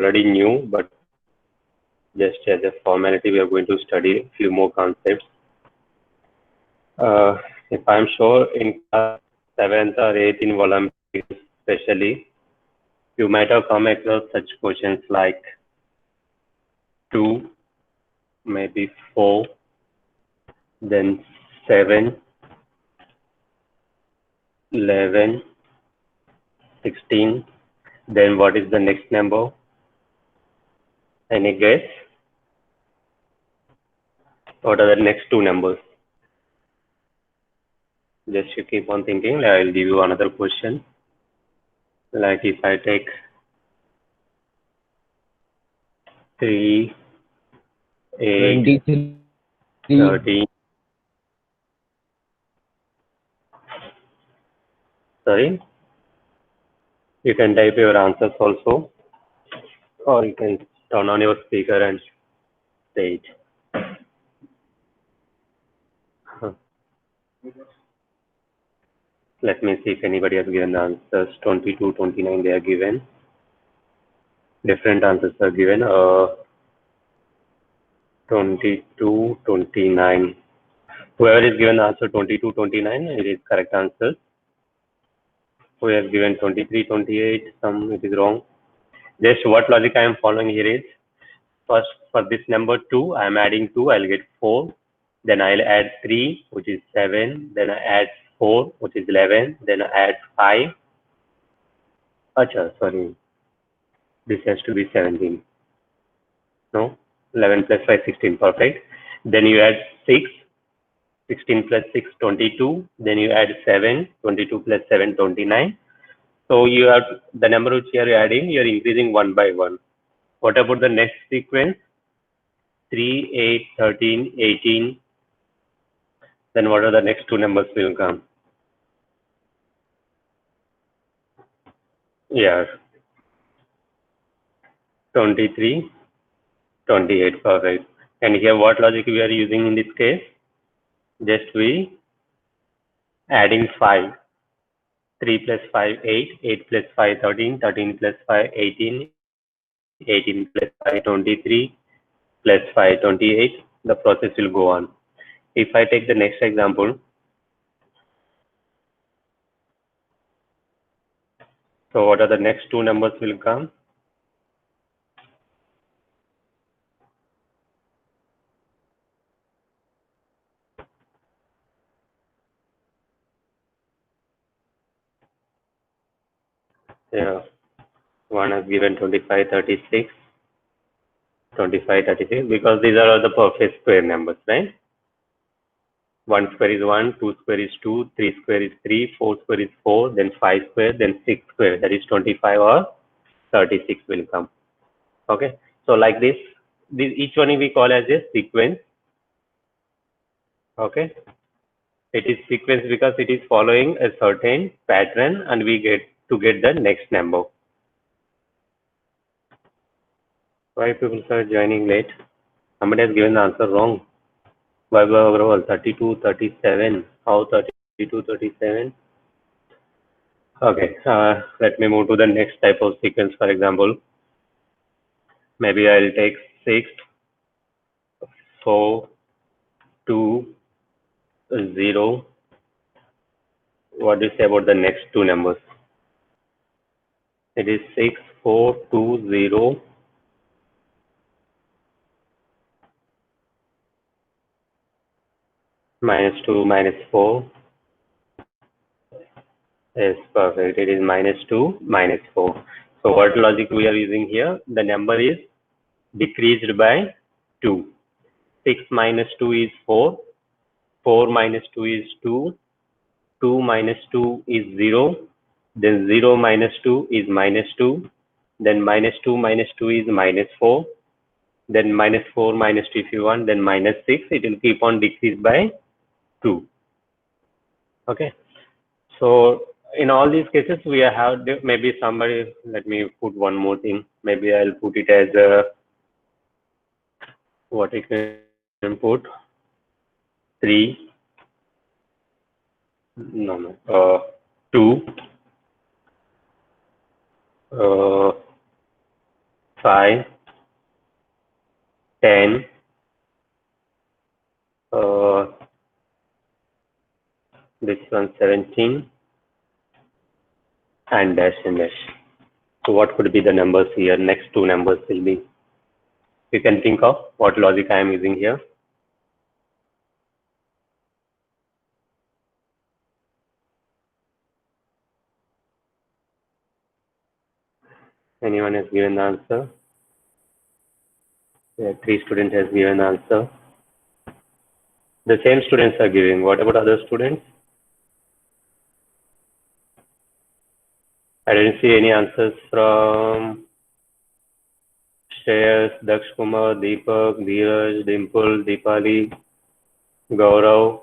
already knew, but just as a formality, we are going to study a few more concepts. If I'm sure in class 7th or 8th in Olympics especially, you might have come across such questions like 2, maybe 4, then 7, 11, 16, then what is the next number? Any guess? What are the next two numbers? Just you keep on thinking. I'll give you another question. Like if I take 3, 8, 23. 13. Sorry. You can type your answers also, or you can turn on your speaker and say it. Let me see if anybody has given the answers. 22, 29 they are given. Different answers are given. 22, 29. Whoever is given the answer 22, 29, it is correct answer. Who has given 23, 28, some it is wrong. Just what logic I am following here is, first for this number 2, I am adding 2, I'll get 4. Then I'll add 3, which is 7. Then I add 4, which is 11. Then I add 5. Acha, sorry. This has to be 17. No? 11 plus 5, 16. Perfect. Then you add 6. 16 plus 6, 22. Then you add 7. 22 plus 7, 29. So you have the number which you are adding, you are increasing one by one. What about the next sequence? 3, 8, 13, 18. Then what are the next two numbers will come? Yeah, 23, 28. Perfect. And here what logic we are using in this case? Just we adding 5. 3 plus 5, 8. 8 plus 5, 13. 13 plus 5, 18. 18 plus 5, 23. Plus 5, 28. The process will go on. If I take the next example, so what are the next two numbers will come? Yeah, one is given 25, 36, 25, 36, because these are all the perfect square numbers, right? 1 square is 1, 2 square is 2, 3 square is 3, 4 square is 4, then 5 square, then 6 square, that is 25 or 36 will come. Okay, so like this each one we call as a sequence. Okay, it is sequence because it is following a certain pattern and we get the next number. Why people are joining late? Somebody has given the answer wrong. Vaibhav Agrawal, 32, 37. How 32, 37? Okay, let me move to the next type of sequence. For example, maybe I'll take 6, 4, 2, 0. What do you say about the next two numbers? It is 6, 4, 2, 0. -2, -4. Yes, perfect. It is -2, -4. So what logic we are using here? The number is decreased by 2. 6 minus 2 is 4. 4 minus 2 is 2. 2 minus 2 is 0. Then 0 minus 2 is -2. Then -2 minus 2 is -4. Then -4 minus 2 if you want. Then -6. It will keep on decrease by 2. Okay. So in all these cases, we have maybe somebody, let me put one more thing. Maybe I'll put it as what I can put 3, no, 2, 5, 10, this one 17, and dash and dash. So what could be the numbers here? Next two numbers will be, you can think of what logic I am using here. Anyone has given the answer? Yeah, 3 students has given the answer. The same students are giving. What about other students? I didn't see any answers from Shreyas, Daksh Kumar, Deepak, Dheeraj, Dimple, Deepali, Gaurav,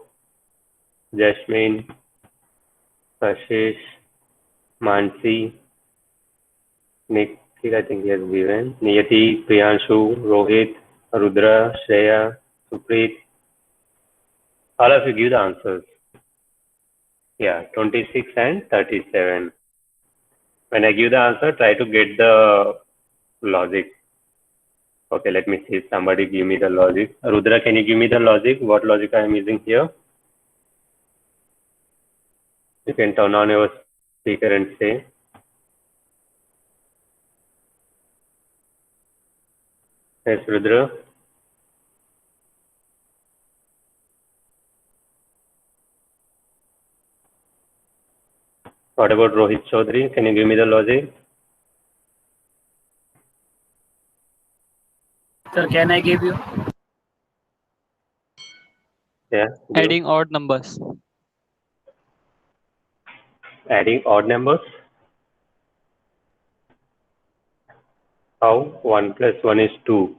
Jasmine, Ashish, Mansi, Nikhil, I think he has given, Niyati, Priyanshu, Rohit, Rudra, Shreya, Supreet. All of you give the answers. Yeah, 26 and 37. When I give the answer, try to get the logic. Okay, let me see. Somebody give me the logic. Rudra, can you give me the logic? What logic I am using here? You can turn on your speaker and say. Yes, Rudra. What about Rohit Chaudhary? Can you give me the logic? Sir, can I give you? Yeah. Adding odd numbers. Adding odd numbers. How? 1 plus 1 is 2.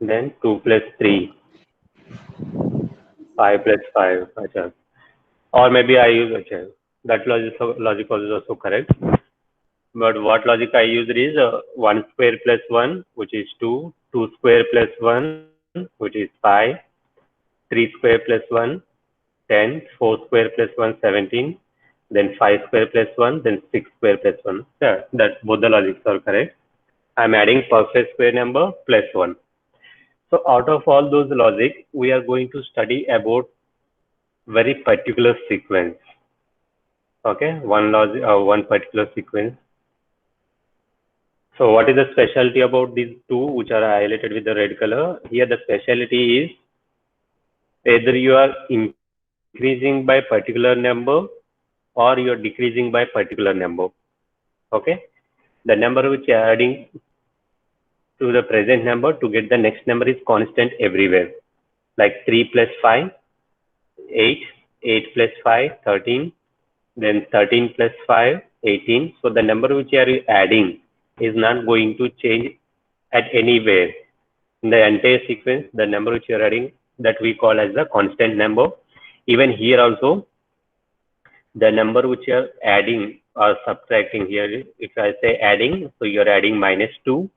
Then 2 plus 3. 5 plus 5. Achha. Or maybe I use, achha, that logic is also correct. But what logic I used is 1 square plus 1, which is 2. 2 square plus 1, which is 5. 3 square plus 1, 10. 4 square plus 1, 17. Then 5 square plus 1, then 6 square plus 1. Yeah, that both the logics are correct. I'm adding perfect square number plus 1. So out of all those logic, we are going to study about very particular sequence. Okay, one particular sequence. So what is the specialty about these two, which are highlighted with the red color? Here the specialty is either you are increasing by particular number or you are decreasing by particular number. Okay, the number which you are adding to the present number to get the next number is constant everywhere. Like 3 plus 5, 8, 8 plus 5, 13, then 13 plus 5, 18. So the number which you are adding is not going to change at anywhere. In the entire sequence, the number which you are adding, that we call as the constant number. Even here also, the number which you are adding or subtracting here, if I say adding, so you are adding minus 2.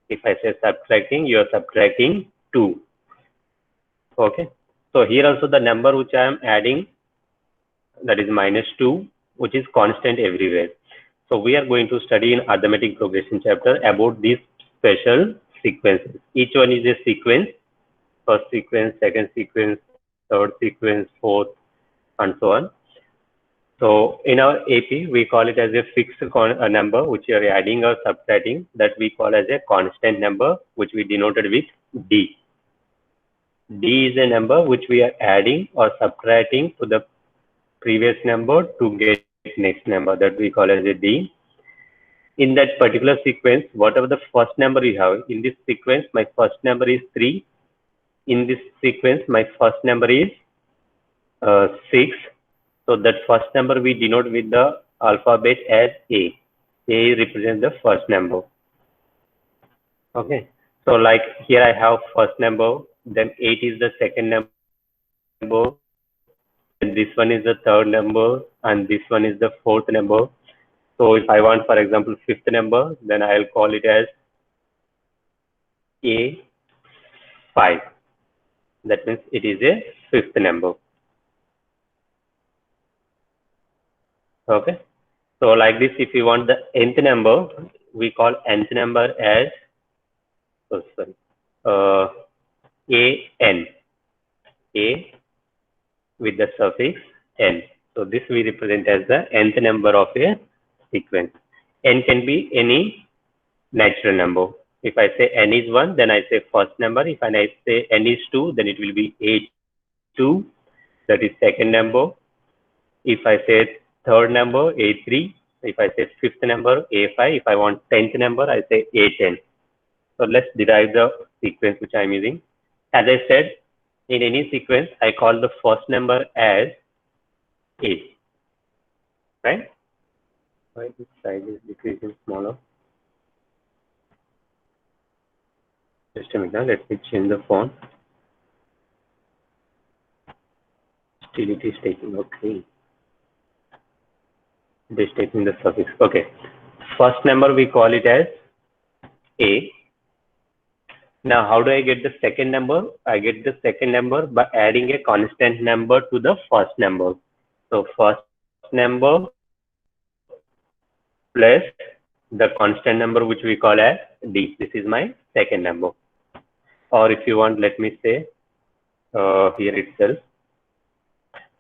If I say subtracting, you are subtracting 2. Okay. So here also the number which I am adding, that is minus 2, which is constant everywhere. So we are going to study in arithmetic progression chapter about these special sequences. Each one is a sequence. First sequence, second sequence, third sequence, fourth, and so on. So in our AP, we call it as a fixed number, which you are adding or subtracting, that we call as a constant number, which we denoted with D. D is a number which we are adding or subtracting to the previous number to get next number, that we call as a D. In that particular sequence, whatever the first number you have, in this sequence, my first number is 3. In this sequence, my first number is 6. So that first number we denote with the alphabet as A. A represents the first number. Okay. So like here I have first number, then 8 is the second number, and this one is the third number, and this one is the fourth number. So if I want, for example, fifth number, then I'll call it as A5. That means it is a fifth number. Okay. So like this, if you want the nth number, we call nth number as, oh, sorry, an, a with the suffix n. So this we represent as the nth number of a sequence. N can be any natural number. If I say n is 1, then I say first number. If I say n is 2, then it will be A2, that is second number. If I say third number, A3. If I say fifth number, A5. If I want 10th number, I say A10. So let's derive the sequence which I am using. As I said, in any sequence, I call the first number as A, right? Why this size is decreasing smaller? Just a minute, let me change the font. Still it is taking, okay. It is taking the suffix, okay. First number we call it as A. Now, how do I get the second number? I get the second number by adding a constant number to the first number. So first number plus the constant number which we call as D. This is my second number. Or if you want, let me say here itself.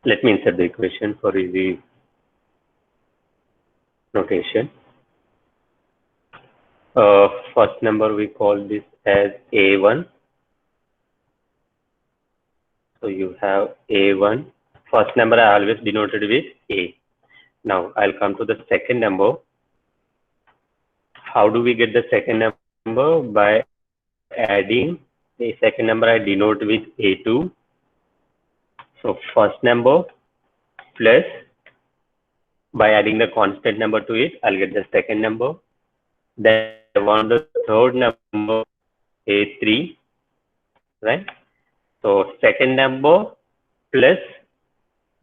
Let me insert the equation for easy notation. First number we call this as A1. So you have A1. First number I always denoted with A. Now I'll come to the second number. How do we get the second number? By adding a second number I denote with A2. So first number plus, by adding the constant number to it, I'll get the second number. Then I want the third number, A3, right? So second number plus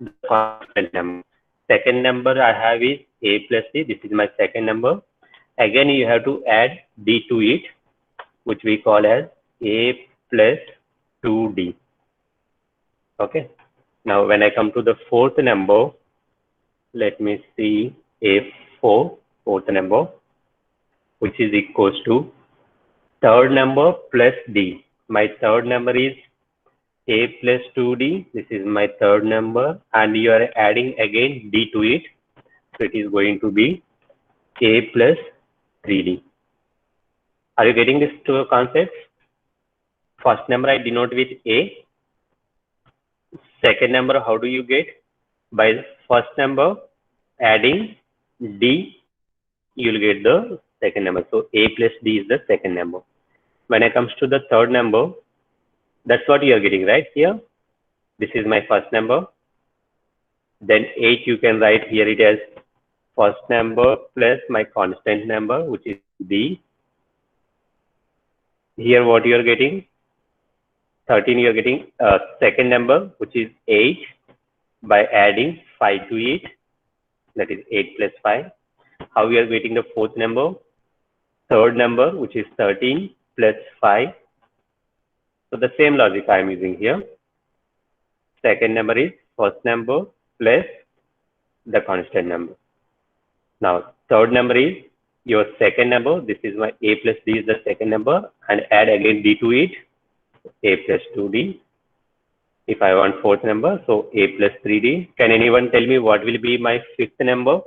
the constant number. Second number I have is A plus D. This is my second number. Again, you have to add D to it, which we call as A plus 2D. Okay. Now, when I come to the fourth number, let me see A4, fourth number, which is equals to third number plus D. My third number is A plus 2D. This is my third number, and you are adding again D to it. So it is going to be A plus 3D. Are you getting this two concepts? First number I denote with A. Second number, how do you get? By first number adding D, you will get the second number. So A plus D is the second number. When it comes to the third number, that's what you are getting right here. This is my first number. Then 8 you can write here it as first number plus my constant number, which is D. Here what you are getting? 13 you are getting second number, which is 8, by adding 5 to it. That is 8 plus 5. How we are getting the fourth number? Third number, which is 13 plus 5. So the same logic I am using here. Second number is first number plus the constant number. Now, third number is your second number. This is my A plus D is the second number, and add again D to it, A plus 2D. If I want fourth number, so A plus 3D. Can anyone tell me what will be my fifth number?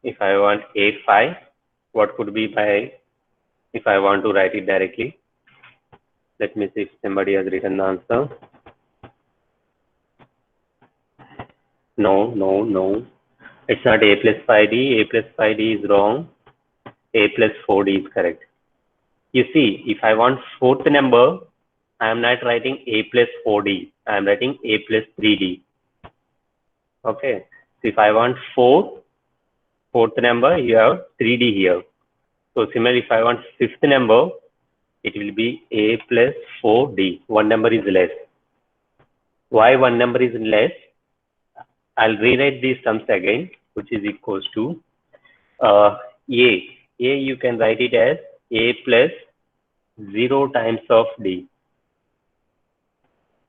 If I want A5, what could be my, if I want to write it directly? Let me see if somebody has written the answer. No. It's not A plus 5D. A plus 5D is wrong. A plus 4D is correct. You see, if I want fourth number, I am not writing A plus 4D. I am writing A plus 3D. Okay. So if I want fourth number, you have 3D here. So similarly, if I want fifth number, it will be A plus 4D. One number is less. Why one number is less? I'll rewrite these sums again, which is equals to A. You can write it as A plus 0 times of D.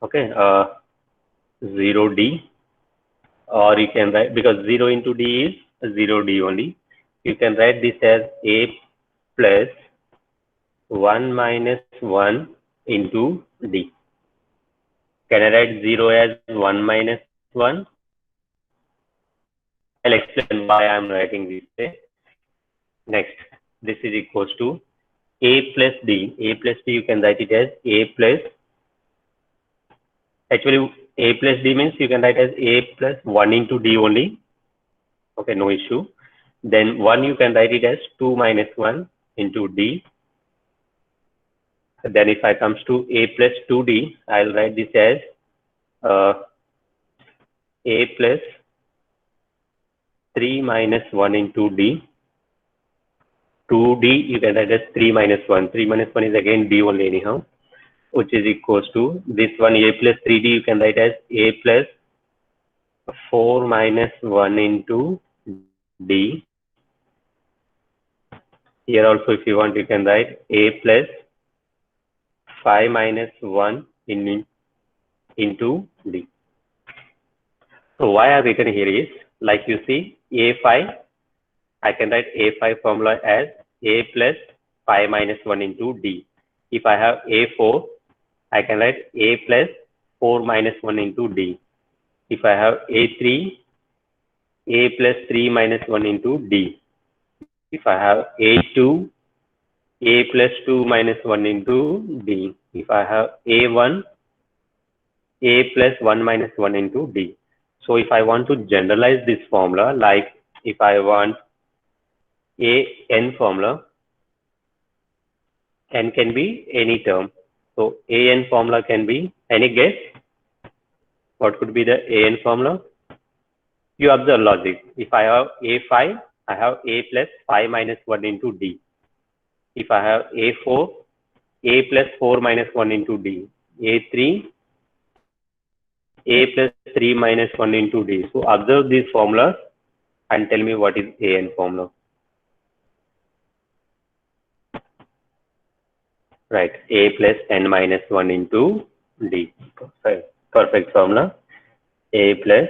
Okay, 0D, or you can write, because 0 into D is 0D only. you can write this as A plus 1 minus 1 into D. Can I write 0 as 1 minus 1? I'll explain why I'm writing this way. Next, this is equals to A plus D. A plus D, you can write it as A plus, actually A plus D means you can write as A plus 1 into D only. Okay, no issue. Then 1 you can write it as 2 minus 1 into D. Then if I comes to A plus 2D, I'll write this as A plus 3 minus 1 into D. 2D you can write as 3 minus 1. 3 minus 1 is again D only anyhow, which is equals to this one A plus 3D you can write as A plus 4 minus 1 into D. Here also if you want you can write A plus 5 minus 1 into D. So why I've written here is, like you see, A5, I can write A5 formula as A plus 5 minus 1 into D. If I have A4, I can write A plus 4 minus 1 into D. If I have A3, A plus 3 minus 1 into D. If I have A2, A plus 2 minus 1 into D. If I have A1, A plus 1 minus 1 into D. So if I want to generalize this formula, like if I want AN formula, N can be any term. So AN formula can be, any guess? What could be the AN formula? You observe logic. If I have A5, I have A plus 5 minus 1 into D. If I have A4, A plus 4 minus 1 into D. A3, A plus 3 minus 1 into D. So observe these formulas and tell me what is AN formula. Right, A plus N minus 1 into D. Perfect formula. A plus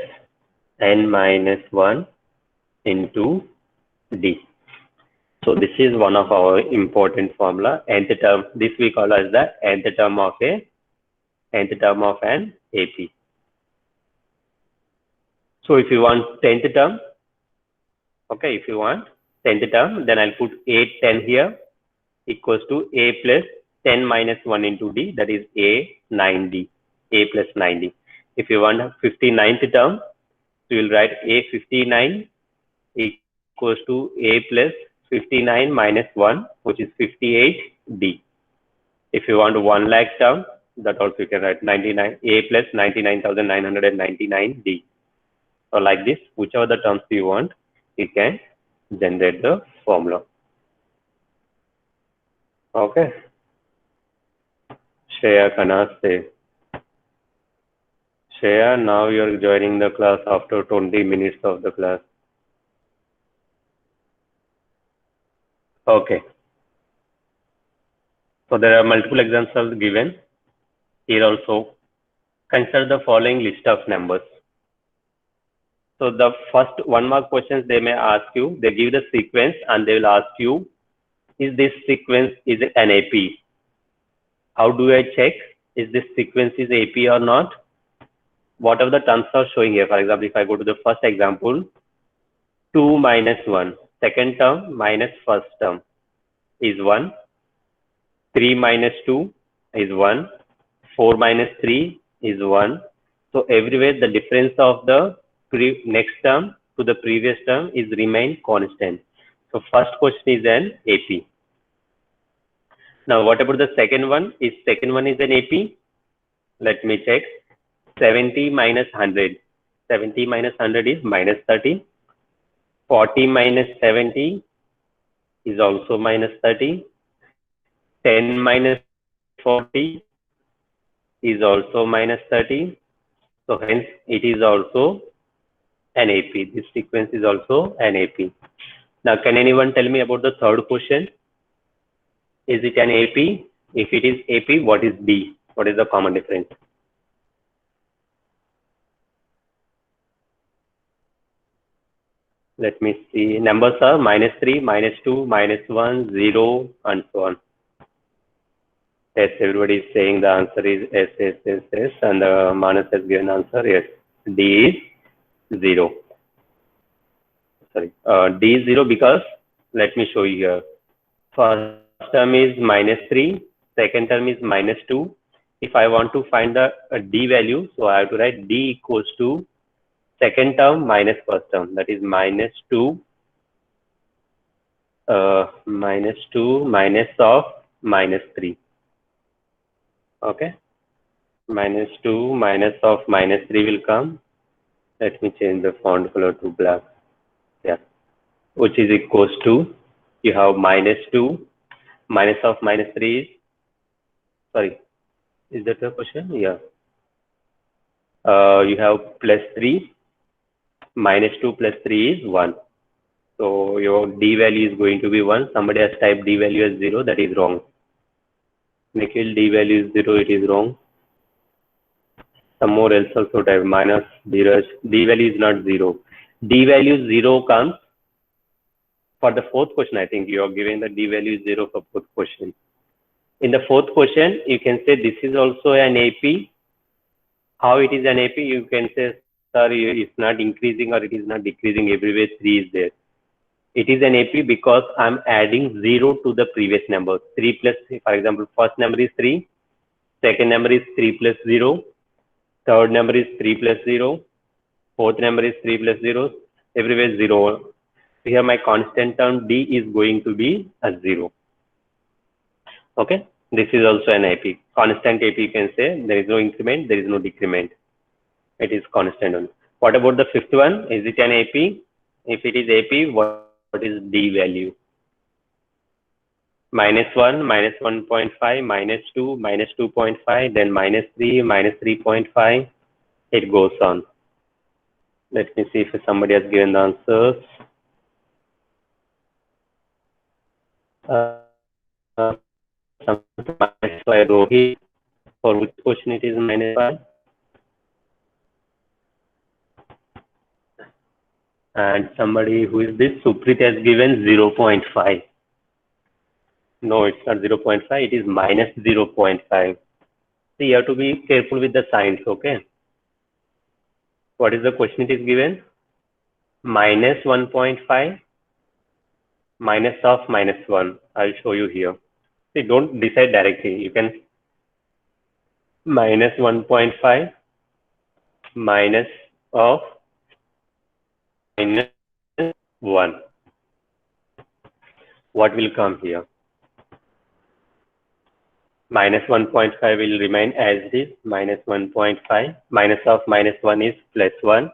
N minus 1 into D. So this is one of our important formula. Nth term, this we call as the nth term of an AP. So if you want 10th term, okay, if you want 10th term, then I'll put A10 here equals to A plus 10 minus 1 into D, that is A9D, A plus 9D. If you want 59th term, so you'll write A59 equals to A plus 59 minus 1, which is 58D. If you want 1 lakh term, that also you can write 99, A plus 99,999D. So like this, whichever the terms you want, you can generate the formula. Okay. Shreya Kanaste. Shreya, now you're joining the class after 20 minutes of the class. Okay. So there are multiple examples given. Here also, consider the following list of numbers. So the first 1 mark questions they may ask you, they give the sequence and they will ask you, is this sequence is an AP? How do I check is this sequence is AP or not? Whatever the terms are showing here, for example, if I go to the first example, 2 minus 1, second term minus first term is 1, 3 minus 2 is 1, 4 minus 3 is 1. So everywhere the difference of the next term to the previous term is remain constant. So first question is an AP. Now what about the second one? Is second one is an AP? Let me check. 70 minus 100. 70 minus 100 is minus 30. 40 minus 70 is also minus 30. 10 minus 40 is also minus 30. So hence it is also an AP. This sequence is also an AP. Now can anyone tell me about the third question? Is it an AP? If it is AP, what is D? What is the common difference? Let me see. Numbers are -3, -2, -1, 0, and so on. Yes, everybody is saying the answer is yes, yes, yes, yes, and Manas has given answer yes. D is 0. Sorry, D is 0 because let me show you here. First term is -3, second term is -2. If I want to find the D value, so I have to write D equals to second term minus first term, that is -2 -2 minus of -3. Okay, -2 minus of -3 will come. Let me change the font color to black. Yeah, which is equals to, you have -2 minus of -3 is, sorry, is that the question? Yeah. You have +3, -2 plus 3 is 1. So your D value is going to be 1. Somebody has typed D value as 0. That is wrong. Nikhil, D value is 0. It is wrong. Some more else also type minus Dheeraj. D value is not 0. D value 0 comes for the fourth question. I think you are giving the D value is 0 for fourth question. In the fourth question, you can say this is also an AP. How it is an AP? You can say, sir, it's not increasing or it is not decreasing. Everywhere 3 is there. It is an AP because I'm adding 0 to the previous number. 3 plus, for example, first number is 3. Second number is 3 plus 0. Third number is 3 plus 0. Fourth number is 3 plus 0. Everywhere 0. Here my constant term D is going to be a 0. Okay. This is also an AP. Constant AP, you can say there is no increment, there is no decrement. It is constant only. What about the fifth one? Is it an AP? If it is AP, what is D value? -1, -1.5, -2, -2.5, then -3, -3.5. It goes on. Let me see if somebody has given the answers. -5 Rohit. For which question it is -5? And somebody who is this? Suprit has given 0.5. No, it's not 0.5. It is -0.5. See, you have to be careful with the signs. Okay. What is the question it is given? -1.5 minus of -1. I'll show you here. See, don't decide directly. You can -1.5 minus of -1. What will come here? -1.5 will remain as it is. -1.5 minus of -1 is +1.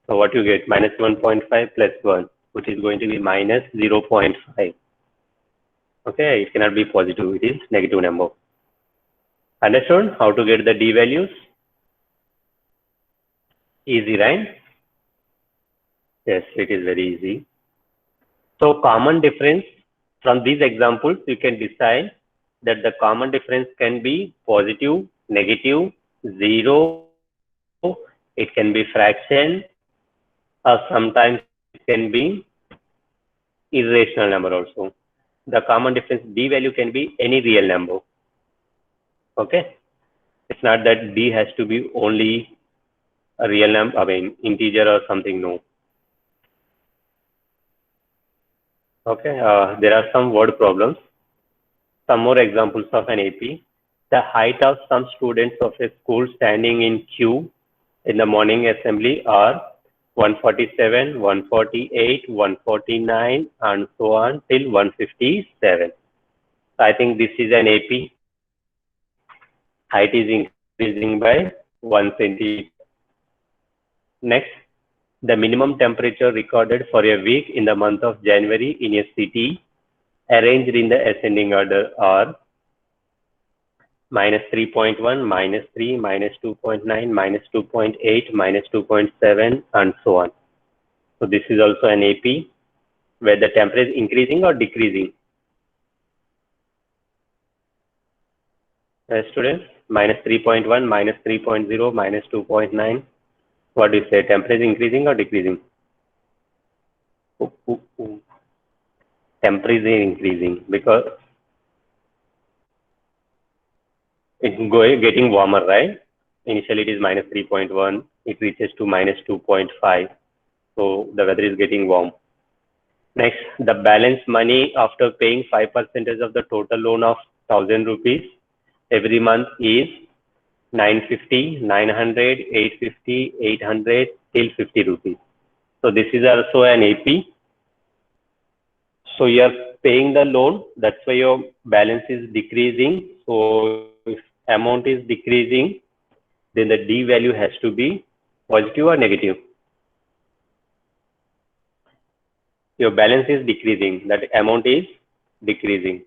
So what you get? -1.5 plus 1, which is going to be -0.5. Okay, it cannot be positive. It is negative number. Understood how to get the D values? Easy, right? Yes, it is very easy. So common difference from these examples, you can decide that the common difference can be positive, negative, 0, it can be fraction, or sometimes it can be irrational number also. The common difference D value can be any real number. Okay, it's not that D has to be only a real number, I mean integer or something. No. Okay, there are some word problems. Some more examples of an AP. The height of some students of a school standing in queue in the morning assembly are 147, 148, 149, and so on till 157. I think this is an AP. Height is increasing by 1 centimeter. Next, the minimum temperature recorded for a week in the month of January in a city arranged in the ascending order are -3.1, -3, -2.9, -2.8, -2.7, and so on. So this is also an AP where the temperature is increasing or decreasing. Students, -3.1, -3.0, -2.9. What do you say? Temperature is increasing or decreasing? Temperature is increasing because it's getting warmer, right? Initially it is minus 3.1, it reaches to minus 2.5. So the weather is getting warm. Next, the balance money after paying 5% of the total loan of 1000 rupees every month is 950, 900, 850, 800 till 50 rupees. So this is also an AP. So you are paying the loan, that's why your balance is decreasing. So if amount is decreasing, then the D value has to be positive or negative. Your balance is decreasing, that amount is decreasing.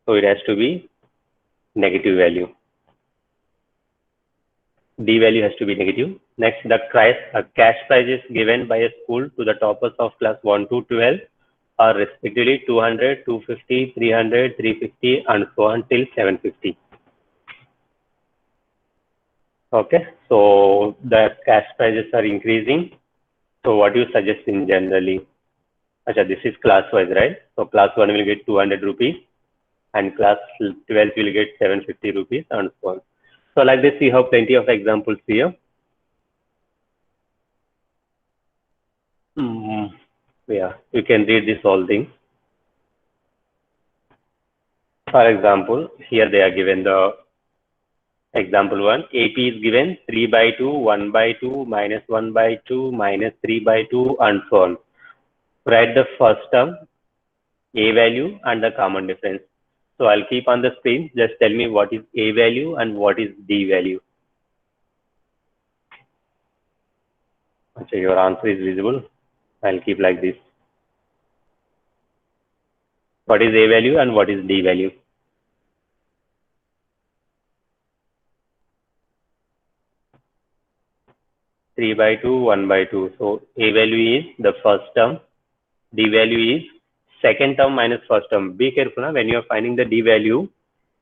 So it has to be negative value. D value has to be negative. Next, the cash prizes given by a school to the toppers of class 1 to 12 are respectively 200, 250, 300, 350, and so on till 750. Okay, so the cash prices are increasing. So what do you suggest in generally? Achha, this is class wise, right? So class 1 will get 200 rupees and class 12 will get 750 rupees and so on. So like this, we have plenty of examples here. Yeah, you can read this whole thing. For example, here they are given the example 1. AP is given 3 by 2, 1 by 2, minus 1 by 2, minus 3 by 2, and so on. Write the first term, A value, and the common difference. So I'll keep on the screen. Just tell me what is A value and what is D value. Okay, your answer is visible. I'll keep like this. What is A value and what is D value? Three by two, 1 by 2. So A value is the first term. D value is second term minus first term. Be careful when you are finding the D value.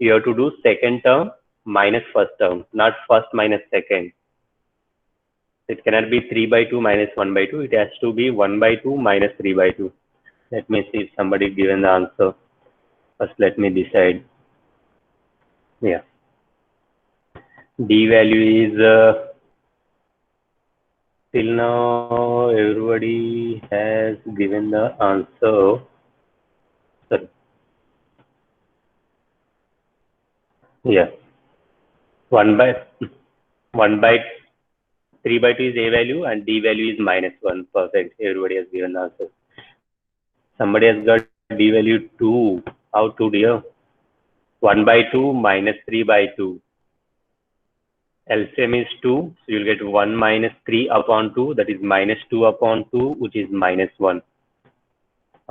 You have to do second term minus first term, not first minus second. It cannot be 3 by 2 minus 1 by 2. It has to be 1 by 2 minus 3 by 2. Let me see if somebody given the answer. First, let me decide. Yeah. D value is till now everybody has given the answer. Sorry. Yeah. 1 by 3 by 2 is A value and D value is minus 1. Perfect. Everybody has given the answer. Somebody has got D value 2. How to, dear? 1 by 2 minus 3 by 2. LCM is 2. So you'll get 1 minus 3 upon 2. That is minus 2 upon 2, which is minus 1.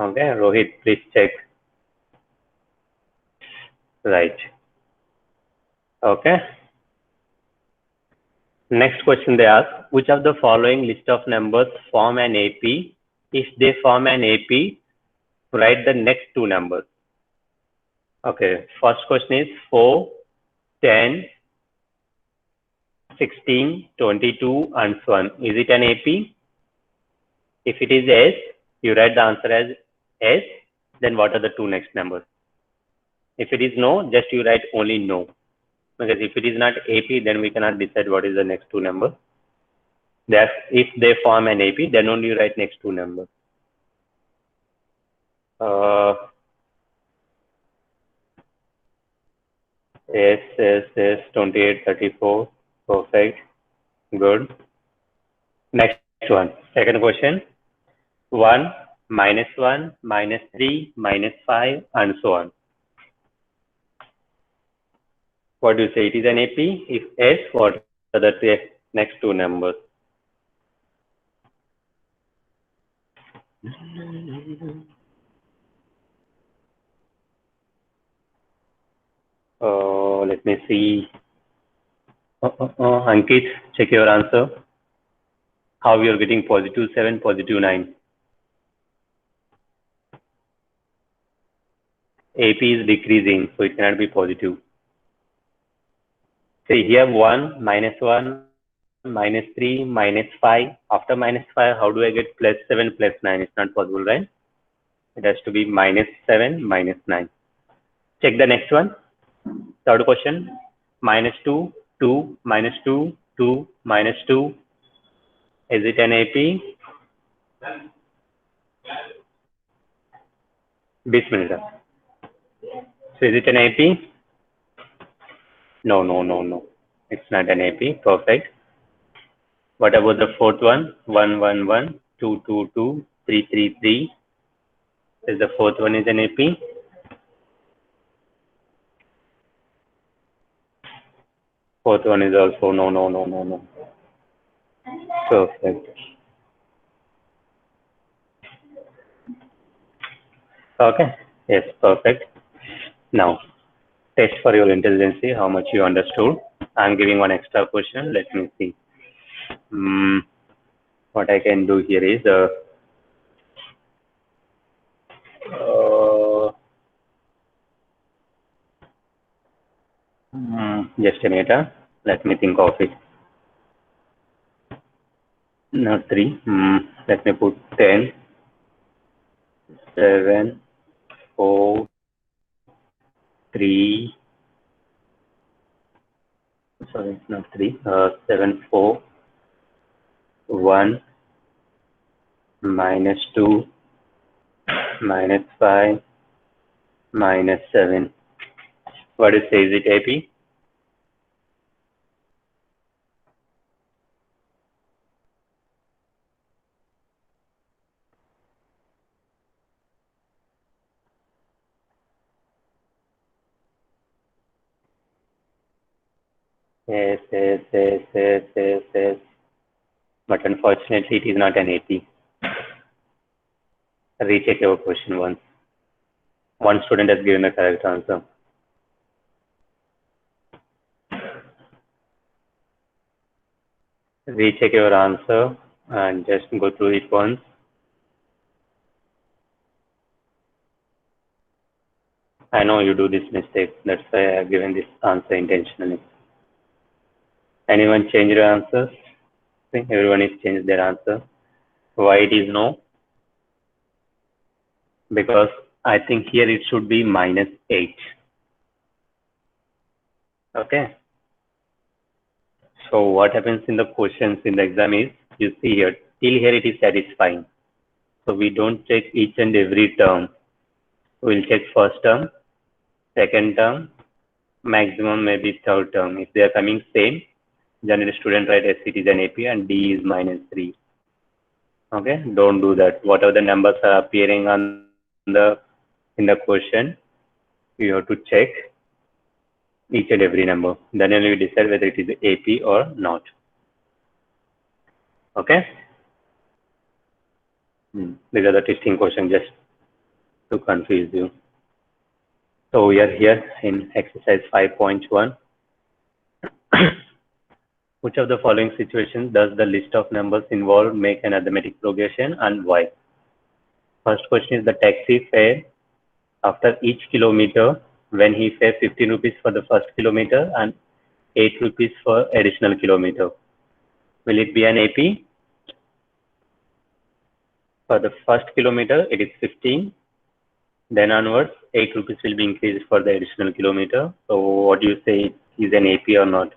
Okay, Rohit, please check. Right. Okay. Next question they ask, which of the following list of numbers form an AP? If they form an AP, write the next two numbers. Okay, first question is 4, 10, 16, 22, and so on. Is it an AP? If it is S, you write the answer as S, then what are the two next numbers? If it is no, just you write only no. Because if it is not AP, then we cannot decide what is the next two numbers. That if they form an AP, then only you write next two numbers. S, 28, 34. Perfect. Good. Next one. Second question. 1, minus 1, minus 3, minus 5, and so on. What do you say? It is an AP? If S, what are the next two numbers? Let me see. Ankit, check your answer. How you are getting positive 7, positive 9? AP is decreasing, so it cannot be positive. See here 1, minus 1, minus 3, minus 5. After minus 5, how do I get plus 7, plus 9? It's not possible, right? It has to be minus 7, minus 9. Check the next one. Third question. Minus 2, 2, minus 2, 2, minus 2. Is it an AP? 20 minutes. So is it an AP? No, no, no, no. It's not an AP. Perfect. What about the fourth one? 1, 1, 1, 2, 2, 2, 3, 3, 3. Is the fourth one is an AP? Fourth one is also no, no, no, no, no. Perfect. Okay. Yes, perfect. Now, test for your intelligence, how much you understood. I'm giving one extra question. Let me see. What I can do here is just a minute. Let me think of it. Not 3. Let me put 10, 7, 4, 3. Sorry, it's not 3. 7, 4, 1, minus 2, minus 5, minus 7. What is say? Is it AP? Yes, yes, yes, yes, yes, yes. But unfortunately, it is not an AP. Recheck your question once. One student has given the correct answer. Recheck your answer and just go through it once. I know you do this mistake. That's why I've given this answer intentionally. Anyone change your answers? See, everyone has changed their answer. Why it is no? Because I think here it should be minus 8. Okay. So what happens in the questions in the exam is, you see here, till here it is satisfying. So we don't check each and every term. We'll check first term, second term, maximum maybe third term. If they are coming same, general student write S it is an AP and D is minus 3. Okay, don't do that. Whatever the numbers are appearing on the in the question, you have to check each and every number. Then you decide whether it is AP or not. Okay. These are the testing questions just to confuse you. So we are here in exercise 5.1. Which of the following situations does the list of numbers involved make an arithmetic progression and why? First question is the taxi fare after each kilometer when he pays 15 rupees for the first kilometer and 8 rupees for additional kilometer. Will it be an AP? For the first kilometer, it is 15. Then onwards, 8 rupees will be increased for the additional kilometer. So what do you say, is an AP or not?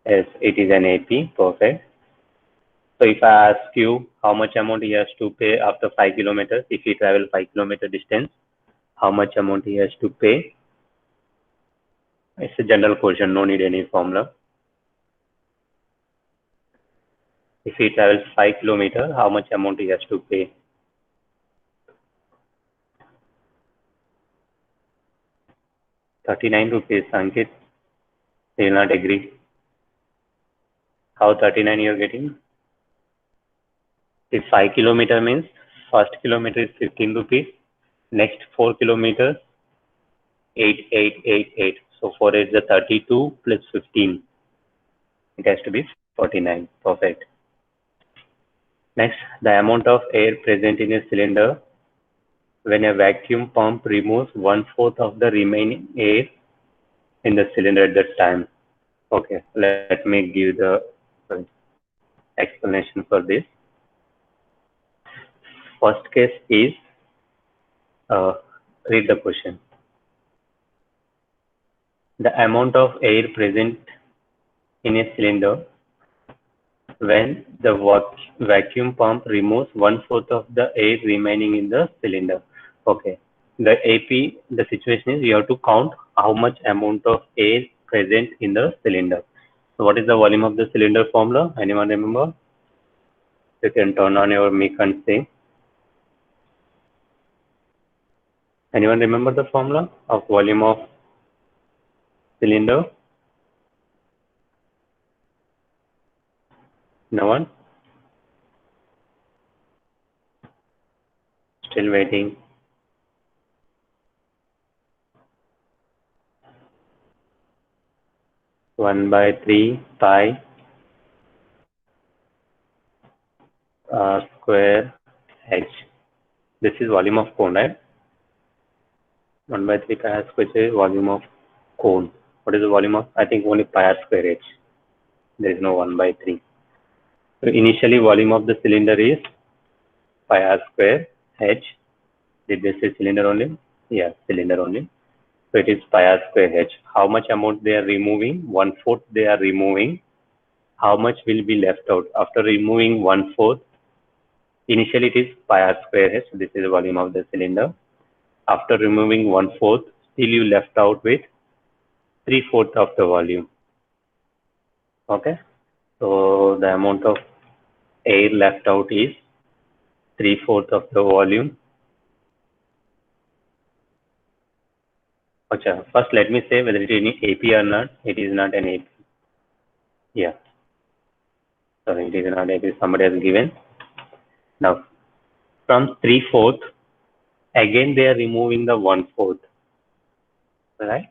Yes, it is an AP. Perfect. So if I ask you how much amount he has to pay after 5 kilometers, if he travel 5 kilometer distance, how much amount he has to pay? It's a general question, no need any formula. If he travels 5 kilometers, how much amount he has to pay? ₹39, Ankit. He will not agree. How 39 you are getting? If 5 kilometer means first kilometer is 15 rupees, next 4 kilometers 8, 8, 8, 8. So 4 is the 32 plus 15. It has to be 49. Perfect. Next, the amount of air present in a cylinder when a vacuum pump removes 1/4 of the remaining air in the cylinder at that time. Okay, let me give the explanation for this. First case is, read the question. The amount of air present in a cylinder when the vacuum pump removes 1/4 of the air remaining in the cylinder. Okay, the AP, the situation is you have to count how much amount of air present in the cylinder. So what is the volume of the cylinder formula? Anyone remember? You can turn on your mic and say. Anyone remember the formula of volume of cylinder? No one? Still waiting. One by 3 pi square h. This is volume of cone, right? 1 by 3 pi r square is volume of cone. What is the volume of? I think only pi r square h. There is no 1 by 3. So initially volume of the cylinder is pi r square h. Did they say cylinder only? Yeah, cylinder only. So it is pi r square h. How much amount they are removing? 1/4 they are removing. How much will be left out? After removing 1/4, initially it is pi r square h. This is the volume of the cylinder. After removing 1/4, still you left out with 3/4 of the volume. Okay. So the amount of air left out is 3/4 of the volume. Okay. First, let me say whether it is an AP or not. It is not an AP. Yeah. Sorry, it is not AP. Somebody has given. Now, from 3/4, again they are removing the 1/4. Right?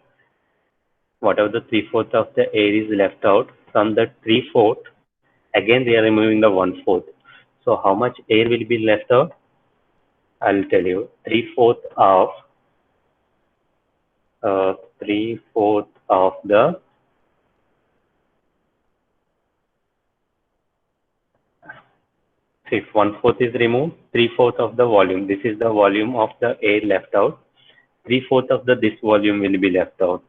Whatever the 3/4 of the air is left out, from the 3/4, again they are removing the 1/4. So how much air will be left out? I'll tell you. 3/4 of 3/4 of the, if 1/4 is removed, 3/4 of the volume. This is the volume of the air left out. 3/4 of the this volume will be left out.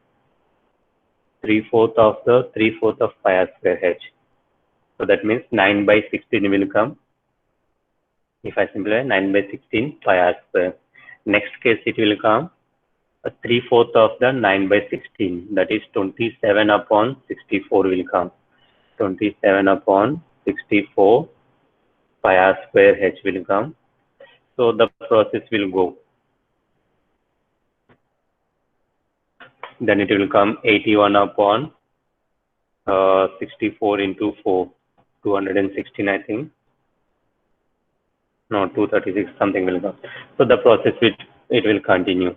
3/4 of the 3/4 of pi r square h. So that means 9 by 16 will come. If I simplify, 9 by 16 pi r square. Next case it will come 3/4 of the 9 by 16. That is 27 upon 64 will come. 27 upon 64 pi r square h will come. So the process will go. Then it will come 81 upon 64 into 4, 216 I think. No, 236 something will come. So the process it will continue.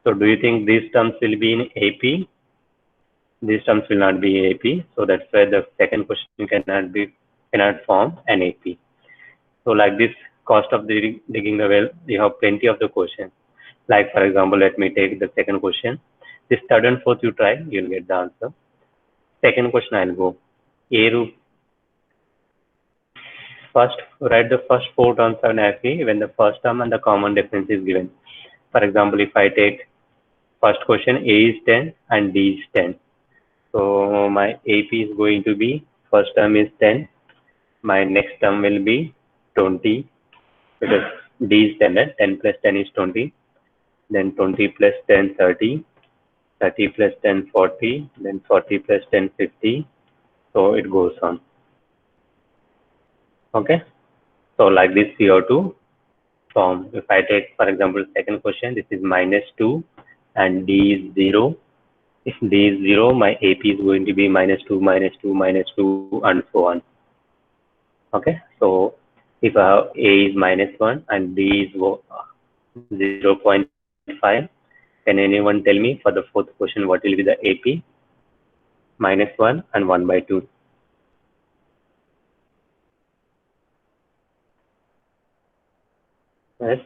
So do you think these terms will be in AP? These terms will not be AP. So that's why the second question cannot form an AP. So like this cost of digging the well, you have plenty of the questions. Like for example, let me take the second question. This third and fourth you try, you'll get the answer. Second question I'll go. First, write the first 4 terms on AP when the first term and the common difference is given. For example, if I take first question, A is 10 and D is 10. So my AP is going to be, first term is 10. My next term will be 20 because D is 10, right? 10 plus 10 is 20. Then 20 plus 10, 30. 30 plus 10, 40. Then 40 plus 10, 50. So it goes on. Okay. So like this you have to form. If I take, for example, second question, this is -2 and D is 0. If D is 0, my AP is going to be -2, -2, -2, and so on. Okay. So if A is -1 and D is 0.5, can anyone tell me for the fourth question what will be the AP? -1 and 1/2. Yes.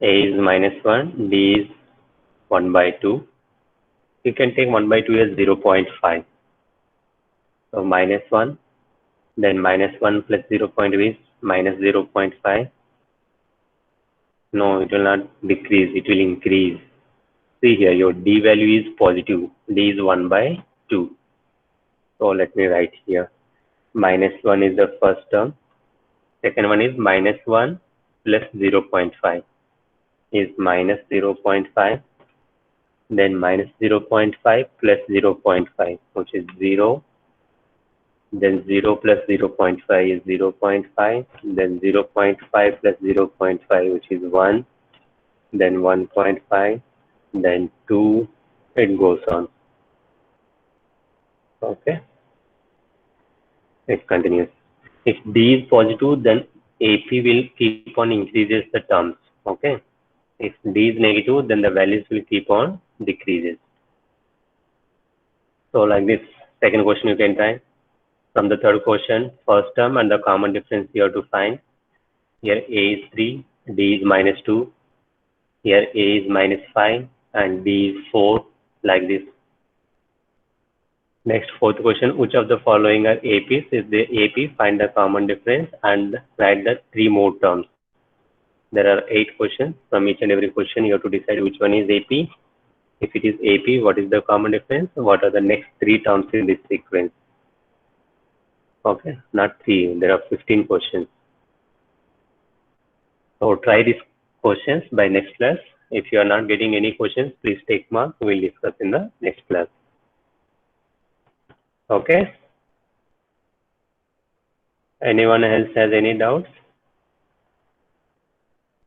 A is -1, D is 1/2. You can take 1 by 2 as 0.5. So minus 1, then minus 1 plus 0.5 is minus 0.5. No, it will not decrease, it will increase. See here, your d value is positive. D is 1 by 2. So let me write here. Minus 1 is the first term. Second one is minus 1 plus 0.5 is minus 0.5. Then minus 0.5 plus 0.5, which is 0. Then 0 plus 0.5 is 0.5. Then 0.5 plus 0.5, which is 1. Then 1.5. Then 2. It goes on. Okay. It continues. If D is positive, then AP will keep on increases the terms. Okay. If D is negative, then the values will keep on decreases. So like this, second question you can try. From the third question, first term and the common difference you have to find. Here A is 3, D is minus 2. Here A is minus 5 and D is 4, like this. Next, fourth question, which of the following are APs? Is the AP, find the common difference and write the 3 more terms. There are 8 questions. From each and every question, you have to decide which one is AP. If it is AP, what is the common difference? What are the next 3 terms in this sequence? Okay, not 3. There are 15 questions. So try these questions by next class. If you are not getting any questions, please take mark. We will discuss in the next class. Okay. Anyone else has any doubts?